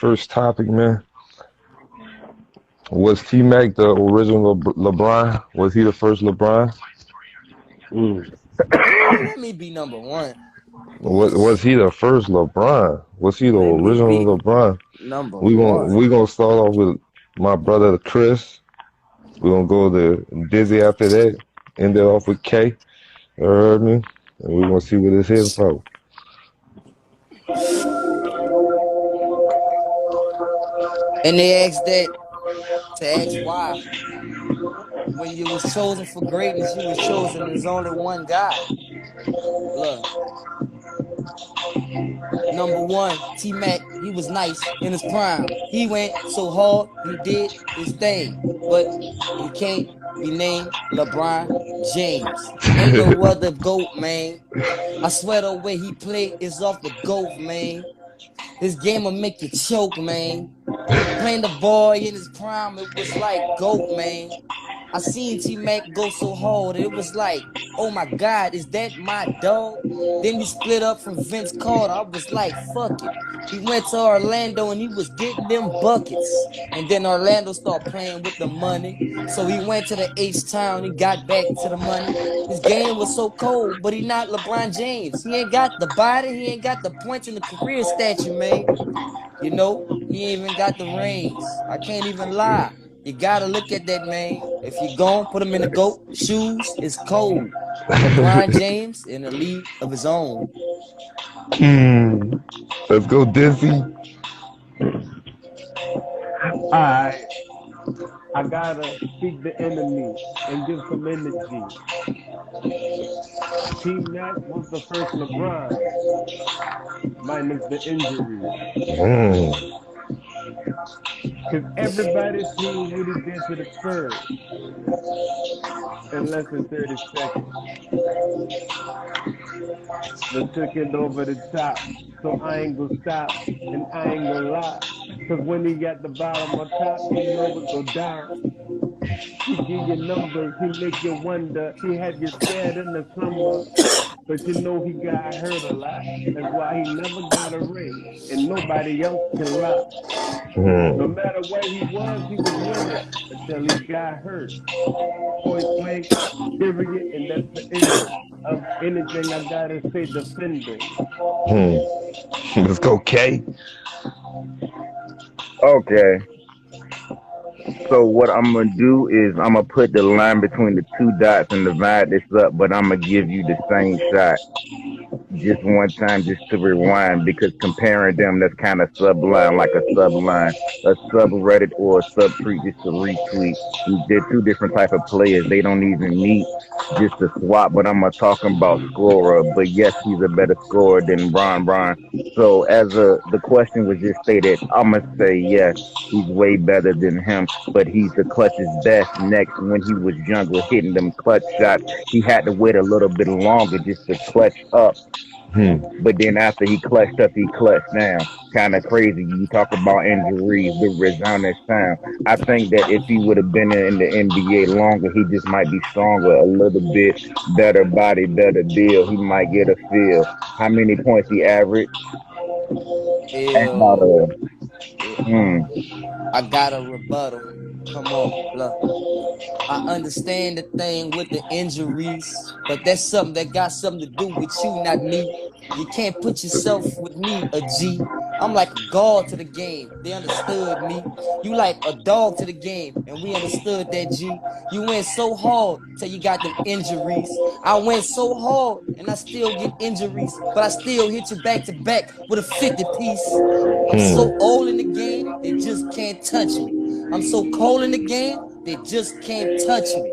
first topic, man. Was T Mac the original LeBron? Was he the first LeBron? Mm. Let me be number one. Was he the first LeBron? Was he the Let me original be LeBron? number We gonna one. we gonna start off with my brother Chris. We gonna go to Dizzy after that. End it off with K. You heard me? And we gonna see what it's hitting for. And they asked that to ask why. When you was chosen for greatness, you was chosen as only one guy. Look, number one, T Mac, he was nice in his prime. He went so hard, he did his thing. But he can't be named LeBron James. Ain't no other GOAT, man. I swear the way he play is off the GOAT, man. His game will make you choke, man. Playing the boy in his prime, it was like GOAT, man. I seen T Mac go so hard, it was like, oh my God, is that my dog? Then he split up from Vince Carter. I was like, fuck it. He went to Orlando and he was getting them buckets. And then Orlando started playing with the money. So he went to the H Town. He got back to the money. His game was so cold, but he not LeBron James. He ain't got the body. He ain't got the points in the career statue, man. You know, he ain't even got the rings. I can't even lie. You gotta look at that man. If you gone, put him in the GOAT shoes, it's cold. LeBron James in a league of his own. Hmm. Let's go, Dizzy. I I gotta speak the enemy and give some energy. T Mac was the first LeBron, minus the injuries. Hmm. Cause everybody seen what he did to the Spurs in less than 30 seconds. They took it over the top. So I ain't gonna stop and I ain't gonna lie. Cause when he got the bottom on top, you know it go down. He give you numbers, he make you wonder. He had you scared in the summer, but you know he got hurt a lot. That's why he never got a ring, and nobody else can lie. No Hmm. matter where he was winning until he got hurt. Point blank, period, and that's the end of anything I gotta say defending. Hmm. Let's go, K. Okay. So what I'm gonna do is I'm gonna put the line between the two dots and divide this up, but I'm gonna give you the same shot just one time just to rewind because comparing them that's kind of subline like a subline, a subreddit or a subtweet just to retweet. They're two different type of players. They don't even meet just to swap. But I'm not talking about scorer. But yes, he's a better scorer than Bron. So as the question was just stated, I'm gonna say yes. He's way better than him, but he's the clutch's best. Next, when he was younger, hitting them clutch shots, he had to wait a little bit longer just to clutch up, Hmm. but then after he clutched up, he clutched down. Kind of crazy. You talk about injuries, the resounding sound. I think that if he would have been in the NBA longer, he just might be stronger, a little bit better body, better deal. He might get a feel. How many points he averaged? About Ew. a I got a rebuttal. Come on, look. I understand the thing with the injuries, but that's something that got something to do with you, not me. You can't put yourself with me, a G. I'm like a god to the game. They understood me. You like a dog to the game, and we understood that, G. You went so hard till you got them injuries. I went so hard, and I still get injuries, but I still hit you back to back with a 50 piece. I'm so Hmm. old in the game, they just can't touch me. I'm so cold in the game, they just can't touch me.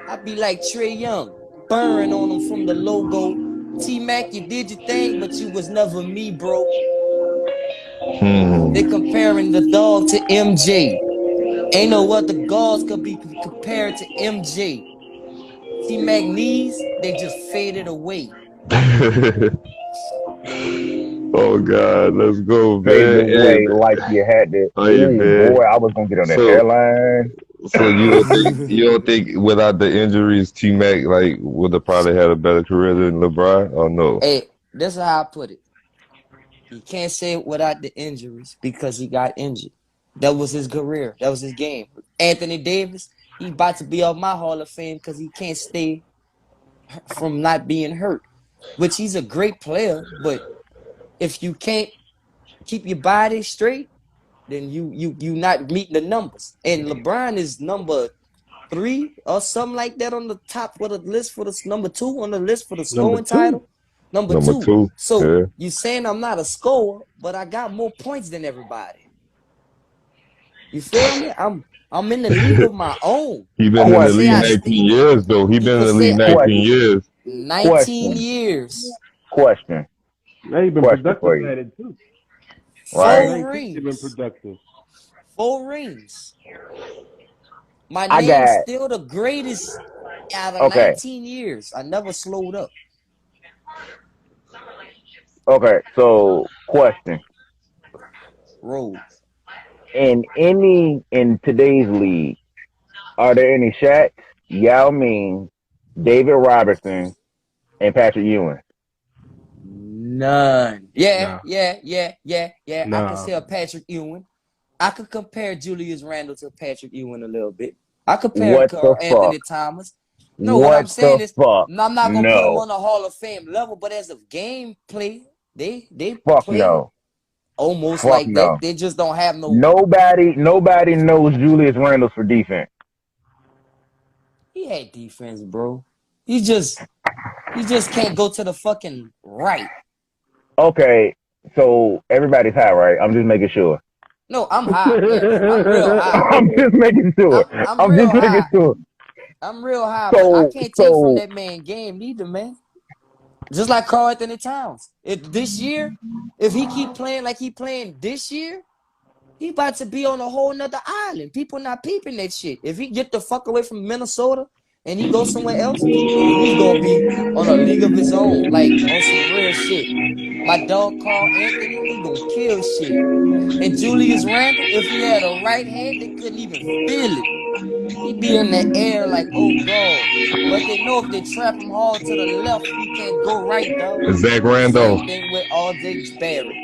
I be like Trey Young, burn on them from the logo. T Mac, you did your thing, but you was never me, bro. They Hmm. comparing the dog to MJ. Ain't no other guards could be compared to MJ. T Mac knees, they just faded away. Oh God, let's go, fade man. Hey, away like you had to. hey, Ooh, man. boy, I was gonna get on the So, hairline. so you don't think without the injuries, T Mac like would have probably had a better career than LeBron? Or no? Hey, that's how I put it. You can't say it without the injuries because he got injured. That was his career. That was his game. Anthony Davis, he about to be off my Hall of Fame because he can't stay from not being hurt. Which he's a great player, but if you can't keep your body straight, then you not meeting the numbers. And LeBron is number 3 or something like that on the top of the list for the number 2 on the list for the Number scoring two. title. Number Number 2. two. So Yeah. you saying I'm not a scorer, but I got more points than everybody. You feel me? I'm in the league of my own. He been You in could the say league I Question. st- 19 years though. He you been in could the say league 19 Question. years. 19 Question. years, Question. Now you've been Question for productive you. at it too. Since Right. 4 19, you've been rings. productive. 4 rings. My I name's got still the greatest out of okay. 19 years. I never slowed up. Okay. So question. Roll. In today's league, are there any Shaqs, Yao Ming, David Robertson, and Patrick Ewing? None. Yeah, Nah, yeah, yeah, yeah, yeah. I can nah. say a Patrick Ewing. I could compare Julius Randle to Patrick Ewing a little bit. I compare What the Carl fuck? Anthony Thomas. No, what I'm What saying the is fuck? I'm not gonna put them No. on the Hall of Fame level, but as of gameplay, they Fuck play no. almost Fuck like that. no. They just don't have no. Nobody knows Julius Randle for defense. He had defense, bro. He just can't go to the fucking right. Okay, so everybody's high, right? I'm just making sure. No, I'm high. Yes, I'm real high. I'm just making sure. I'm I'm real just making high. sure. I'm real high, but I So, can't take from so that man game neither, man. Just like Carl Anthony Towns. If this year, if he keep playing like he playing this year, he about to be on a whole nother island. People not peeping that shit. If he get the fuck away from Minnesota and he goes somewhere else, oh, he's gonna be on a league of his own, like on some real shit. My dog Carl Anthony, he gonna kill shit. And Julius Randle, if he had a right hand, they couldn't even feel it. He'd be in the air like, oh God. But they know if they trap him hard to the left, he can't go right, dog. Zach Randolph. Same thing with R.J. Barrett.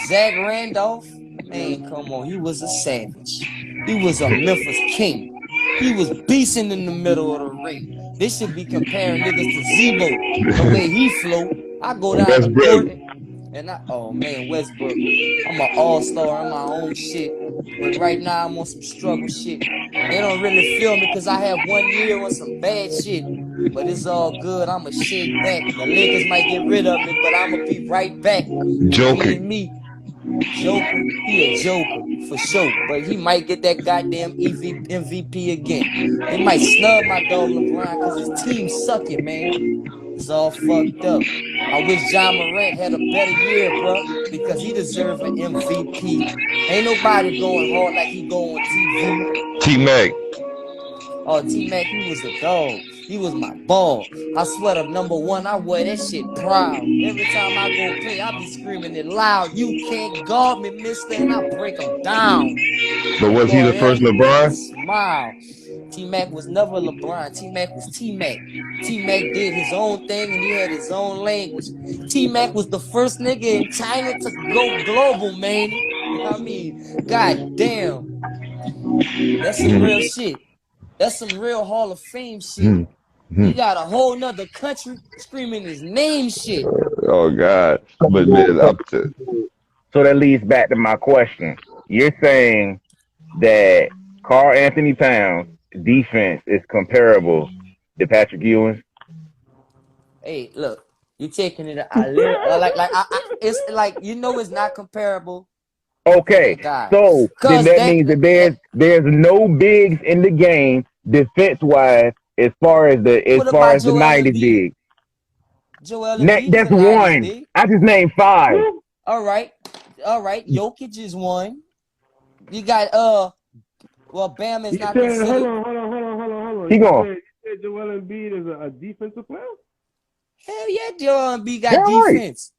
Zach Randolph, man, come on. He was a savage. He was a Memphis king. He was beasting in the middle of the ring. They should be comparing niggas to Zebo. The way he flow. I go down the Westbrook. court and oh man, Westbrook. I'm an all-star in my own shit. But right now I'm on some struggle shit. They don't really feel me because I have 1 year on some bad shit. But it's all good. I'ma shake back. The Lakers might get rid of me, but I'ma be right back. Joking. Being me. Joker, he a joker for sure, but he might get that goddamn MVP again. They might snub my dog LeBron because his team sucking, man. It's all fucked up. I wish John Morant had a better year, bro, because he deserves an MVP. Ain't nobody going hard like he go on TV. T-Mac. Oh, T-Mac, he was a dog. He was my ball. I swear the #1, I wear that shit proud. Every time I go play, I be screaming it loud. You can't guard me, mister, and I break him down. But was he the Boy, first that nigga LeBron? smile. T-Mac was never LeBron. T-Mac was T-Mac. T-Mac did his own thing and he had his own language. T-Mac was the first nigga in China to go global, man. I mean, god damn. That's some real shit. That's some real Hall of Fame shit. He got a whole nother country screaming his name shit. Oh God. But man, so, so that leads back to my question. You're saying that Carl Anthony Towns defense is comparable to Patrick Ewing? Hey, look, you taking it a little it's like it's not comparable to Okay, that guy. so then Cause that means that there's no bigs in the game defense wise as what far about as the Joel '90s Embiid? bigs. Joel Embiid is That's a 90s one. big. I just named five. All right. Jokic is one. You got well, Bam is You not said, hold considered. on, hold on, hold on, hold on, hold on. Keep going. You said Joel Embiid is a defensive player? Hell yeah, Joel Embiid got Damn right. defense.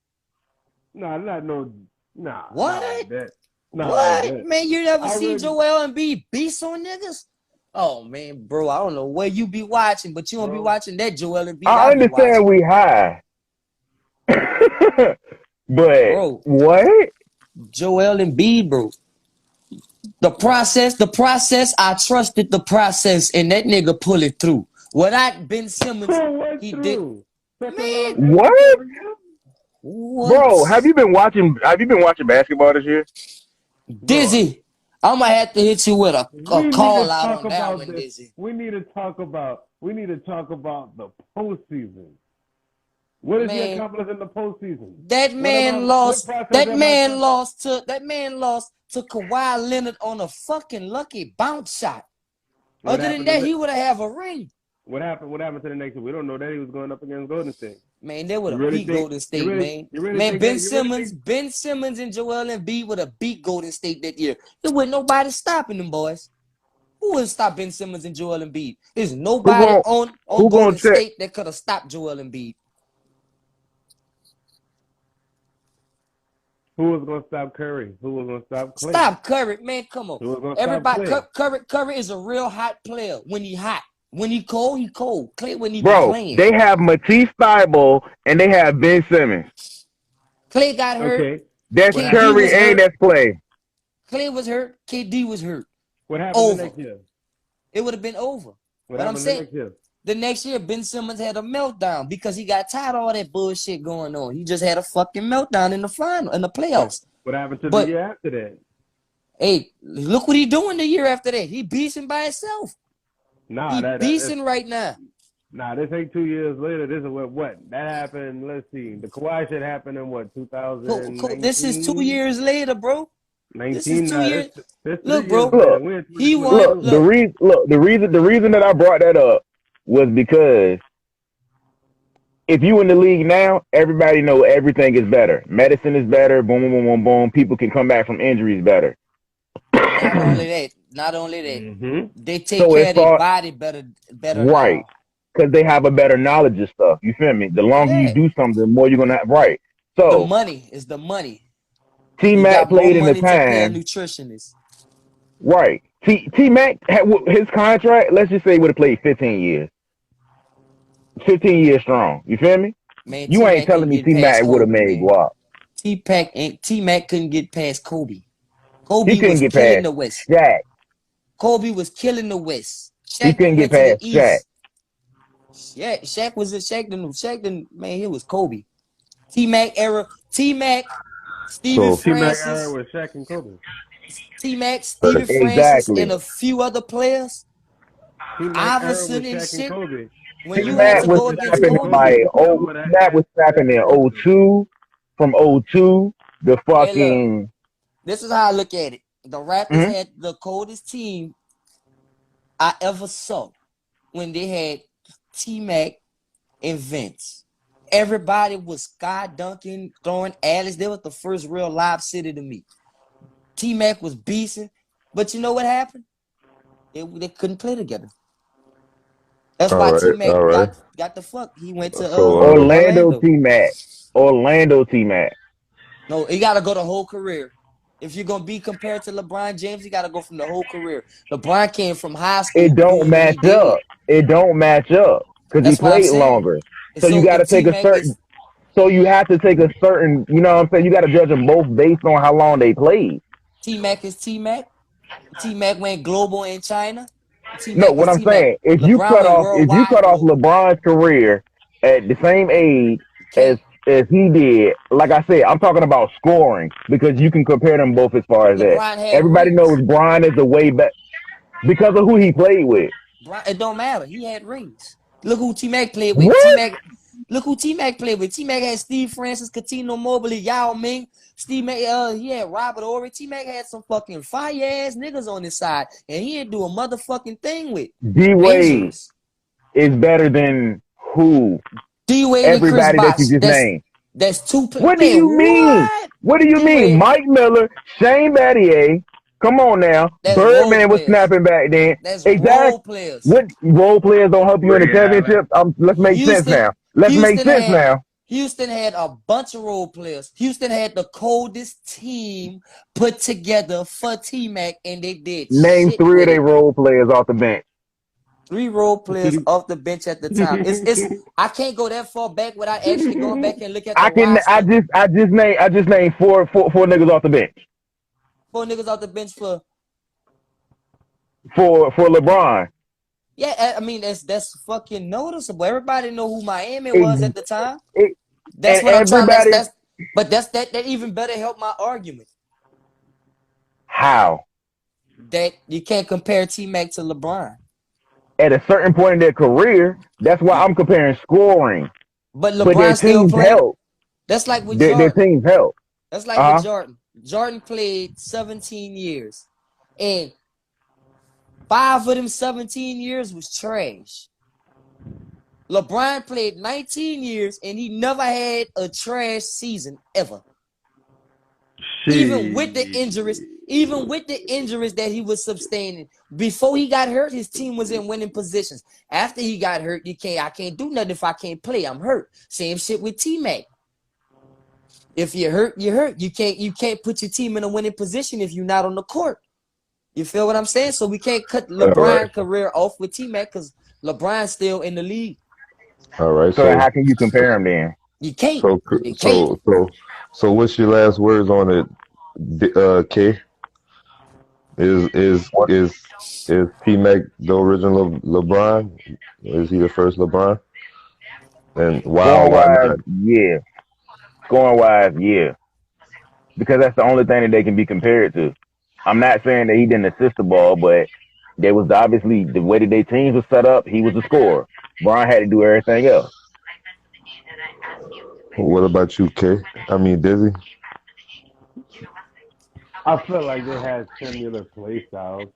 Nah, not no, What? not like that. Not like What? that. Man, you never I seen read, Joel Embiid beast on niggas? Oh man, bro, I don't know where you be watching, but you don't be bro. watching that Joel Embiid I I be understand watching. we high. But Bro, what? Joel Embiid, bro. The process, I trusted the process, and that nigga pull it through. Without Ben Simmons, Who went he did. through such a long Man, deficit What? every year? Bro, what? have you been watching basketball this year? Bro, Dizzy, I'm gonna have to hit you with a we need to call out talk on that about one, this. Dizzy. We need to talk about the postseason. What did he Man, accomplish in the postseason? that man What lost. process That am I man trusting? lost to that man lost to Kawhi Leonard on a fucking lucky bounce shot. What Other than happened? that, he would have a ring. What happened? What happened to the next one? We don't know that he was going up against Golden State. Man, they would You have really beat think? Golden State, man. You really Man, think that? You really think? Ben Simmons and Joel Embiid would have beat Golden State that year. There wasn't nobody stopping them boys. Who would stop Ben Simmons and Joel Embiid? There's Who nobody gon' on who gonna Golden check? State that could have stopped Joel Embiid. Who was going to stop Curry? Who was going to stop Clay? Stop Curry, man. Come on. Who was going to stop Everybody, Clay? Curry is a real hot player when he hot. When he cold, he cold. Clay when he be Bro, playing. they have Matisse Thybulle and they have Ben Simmons. Clay got hurt. Okay. That's What KD happened? Curry was and hurt. that's Clay. Clay was hurt. KD was hurt. What happened Over. the next year? It would have been over. What But I'm happened saying the next year? the next year, Ben Simmons had a meltdown because he got tired of all that bullshit going on. He just had a fucking meltdown in the playoffs. What happened to But the year after that? hey, look what he doing the year after that. He beasting by himself. Nah, He beasting right now. Nah, this ain't 2 years later. This is what that happened. Let's see. The Kawhi shit happened in what 2019. This is 2 years later, bro. This is 2 Nah, years. this 3 Look, years bro. later. Look, We're in He won. look, 2022. Look, the reason that I brought that up was because if you in the league now, everybody know everything is better. Medicine is better. Boom, boom, boom, boom, boom. People can come back from injuries better. not only that, Mm-hmm. they take So care as of their far body better right, now. because they have a better knowledge of stuff. You feel me? The longer you Yeah. do something, the more you're gonna have. Right. The So money is the money. T You Mac got more played in the money to pay a time. nutritionist. Right. T Mac had his contract. Let's just say would have played 15 years. 15 years strong. You feel me? Man, You ain't T-Mac telling couldn't me get T past Mac would have Kobe, made man. guap. T-Mac couldn't get past Kobe. He Kobe couldn't was get killing past the West. Shaq. Kobe was killing the West. He Shaq couldn't then get went to the past Shaq. East. Shaq was a Shaq then man, it was Kobe. T-Mac era. T-Mac, Stephen So T-Mac era Francis, with Shaq and Kobe. T-Mac, Stephen Francis, and Exactly. a few other players. T-Mac era Iverson with and Shaq and shit. Kobe. When T you had Mac to Iverson was go and against Shaq snapping and in Kobe, Kobe like took over T Mac was that snapping in postseason. '02. From '02, the hey look, fucking this is how I look at it. The Raptors mhm. had the coldest team I ever saw when they had T-Mac and Vince. Everybody was sky dunking, throwing alleys. They was the first real live city to me. T-Mac was beasting, but you know what happened? They couldn't play together. That's why all T-Mac right. got the fuck. He went to So Orlando Orlando. T Mac. Orlando T Mac. No, he got to go the whole career. If you're gonna be compared to LeBron James, you got to go from the whole career. LeBron came from high school It don't doing what he match did. up. It don't match up because he That's what I'm played saying. longer. And So you so got if to take a T-Mac certain. is So you have to take a certain. You know what I'm saying? You got to judge them both based on how long they played. T-Mac is T-Mac. T-Mac went global in China. No, T-Mac what is I'm T-Mac. saying, LeBron went if you worldwide cut off global. LeBron's career at the same age You as can't. he did, like I said, I'm talking about scoring because you can compare them both as far as that. LeBron had Everybody knows rings. Bron is the way back because of who he played with. It don't matter. He had rings. Look who T-Mac played with. What? Look who T-Mac played with. T-Mac had Steve Francis, Catino Mobley, Yao Ming. Steve Mac, he had Robert Ory. T-Mac had some fucking fire ass niggas on his side, and he didn't do a motherfucking thing with D Wade injuries. is better than who? D Wade and Chris Everybody that you Bosh. just named. That's two. What do Man, you mean? what? What do you D mean? Wade. Mike Miller, Shane Battier. Come on now. That's role Birdman was players. snapping back then. That's Exactly. role players. What role players don't help you in the championship? Let's make sense Houston, now. Let's make Houston sense had now. Houston had a bunch of role players. Houston had the coldest team put together for T-Mac, and they did Name shit 3 of with their it. role players off the bench. 3 role players off the bench at the time. It's I can't go that far back without actually going back and look at the I can. roster. I just named four niggas off the bench 4 niggas off the bench for for LeBron. yeah. I mean that's fucking noticeable. Everybody know who Miami was It, at the time. it, That's and what I'm trying. everybody, That even better help my argument how that you can't compare T Mac to LeBron. at a certain point in their career, that's why I'm comparing scoring. But But their LeBron still teams played. help. That's like with Their Jordan. teams help. That's like with Uh huh. Jordan. Jordan played 17 years, and 5 of them 17 years was trash. LeBron played 19 years, and he never had a trash season ever. Even with the injuries that he was sustaining before he got hurt, his team was in winning positions. After he got hurt, I can't do nothing if I can't play. I'm hurt. Same shit with T-Mac. If you're hurt, you're hurt. You can't put your team in a winning position if you're not on the court. You feel what I'm saying? So we can't cut All right. LeBron's career off with T-Mac because LeBron's still in the league. All right. So how can you compare them then? You can't. So You can't. so so so what's your last words on it, K? What Is T Mac the original LeBron? Is he the first LeBron? And why or scoring why wise? not? Yeah. Scoring wise, yeah. Because that's the only thing that they can be compared to. I'm not saying that he didn't assist the ball, but there was obviously the way that their teams were set up. He was a scorer. Brian had to do everything else. What about you, K? I mean, Dizzy. I feel like they had similar play styles,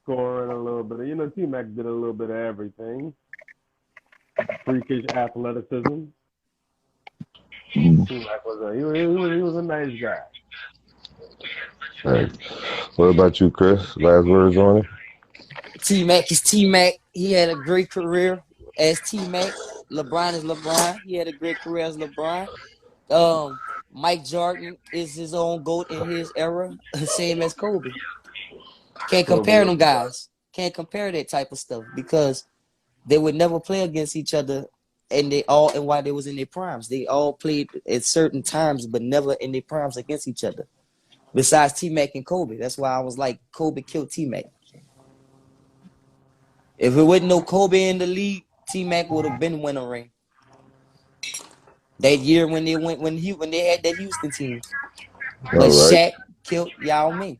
scoring a little bit. T Mac did a little bit of everything. Freakish athleticism. T Mac was a nice guy. Right. What about you, Chris? Last words on it? T-Mac is T-Mac. He had a great career as T-Mac. LeBron is LeBron. He had a great career as LeBron. Mike Jordan is his own GOAT in his era, same as Kobe. Can't compare them guys. Can't compare that type of stuff because they would never play against each other and while they was in their primes. They all played at certain times, but never in their primes against each other. Besides T-Mac and Kobe. That's why I was like, Kobe killed T-Mac. If it wasn't no Kobe in the league, T-Mac would have been winning a ring. That year when they had that Houston team. All But right. Shaq killed Yao Ming.